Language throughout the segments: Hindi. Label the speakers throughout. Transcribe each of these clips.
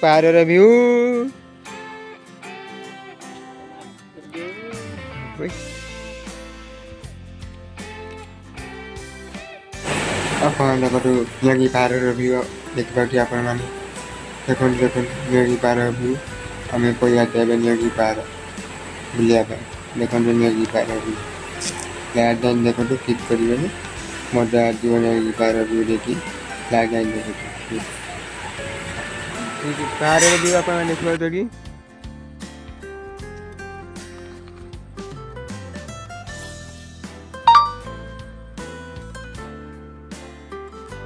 Speaker 1: ପାହାଡ଼ର ଭିଉ। ଆପଣ ଦେଖନ୍ତୁ ନିଆଁକି ପାହାଡ଼ର ଭିଉ ଦେଖିପାରୁଥିବେ ଆପଣମାନେ। ଦେଖନ୍ତୁ ଦେଖନ୍ତୁ ନିଆଁକି ପାହାଡ଼ର ଭିଉ। ଆମେ କହିବା ଏବେ ନିଆଁକି ପାହାଡ଼ ବୁଲିବା ପାଇଁ। ଦେଖନ୍ତୁ ନିଆଁକି ପାହାଡ଼ର ଭିଉ ଲାଇଟ୍ ଲାଇନ୍ ଦେଖନ୍ତୁ କ୍ଲିକ୍ କରିବେନି ମଜା ଆସିବ ନିଆଁକି ପାହାଡ଼ର ଭିଉ ଦେଖି। ଲାଇଟ୍ ଲାଇନ୍ ଦେଖନ୍ତୁ ପାହାଡ଼ର ଭିଉ ଆପଣମାନେ ଦେଖିପାରୁଛନ୍ତି।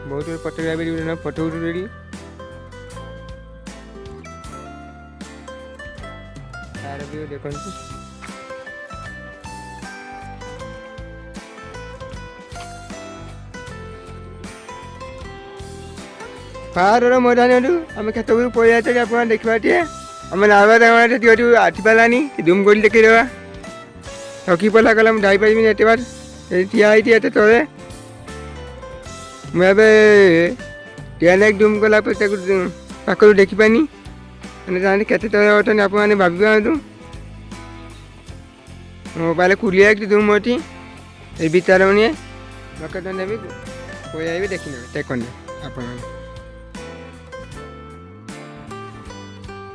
Speaker 1: बहुत फोटोग्राफी फोटो उठी तार भी देखो पाहाड़ मजा नहीं आम खेत पड़े आप देखा आम नावा आठी पारानी धूम कर देखी देवा थकी पड़ा कल मुझे जापारि एत बार ठिया एत तले मुझे टेन डूम कला पाखु देखिपानी मैंने केते तले अटन आप भावी पातु मोबाइल खुली धूम अच्छी ये भीतर मैंने लोकेशन भी कोई देखी ने टेकन आप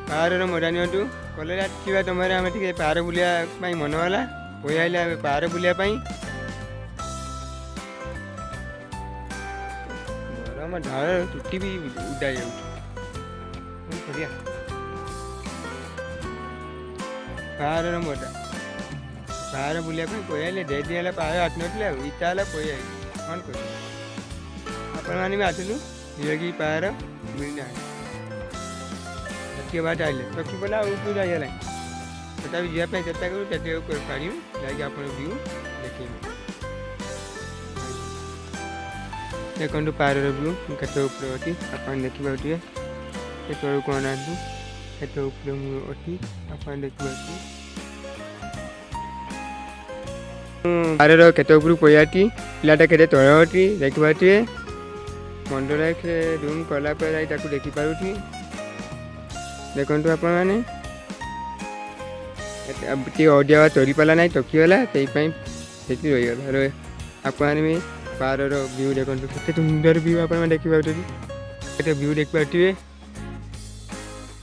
Speaker 1: पहाड़ मजा नियंतु कलेज आसवा तुम आम टे पहाड़ बुलाई मनवाला कोई आइले पहाड़ बुलापाई गरम झाड़ चुटी भी उड़ा जा पहाड़ मजा पहाड़ बुलापाई कोई आइले दे दिए पहाड़ आस ना इच्छा है कोई आई कौन कर आपण मैंने भी आसलु नीलगिरी पहाड़ बुलना थकी बात आइले थकी पड़ा ऊपर जाइए तथा जावाई चेष्टा करूँ पारि जाकि आप व्यू देखे देखो पहाड़ व्यू केत ऊपर अच्छी आप देखिए तल कौन आसू केत ऊपर अच्छी आप देखिए पहाड़ केत ऊपर पड़ाटी पिलाटा के तल अच्छी देखिए मंडल रूम कलापर देखिपार देखु आप अडिया चोरी पाला ना थकीगला से रहीगला आप पहाड़ व्यू देखो केते सुंदर व्यू आप देखिए व्यू देखिए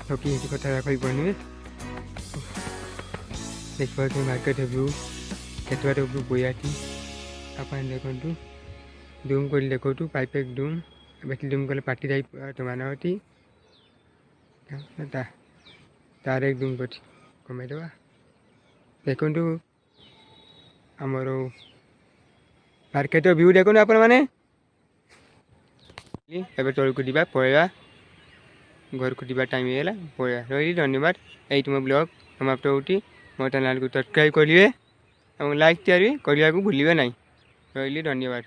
Speaker 1: थकी कथा कही पड़े देखिए मार्केट व्यू केत बयाटी आप देखु डूम कर देखो पाइप डूम बेटी डूम कले पार्टी जाए तो मान तार एक डूम कर कमेदे देखु आमर मार्केट व्यू देखो आप तौल को जा पड़ा घर को जा टाइम है पड़ा रही धन्यवाद यही तुम ब्लॉग समाप्त होती मो चैनल को सब्सक्राइब करेंगे और लाइक शेयर करने को भूलिए ना रही धन्यवाद।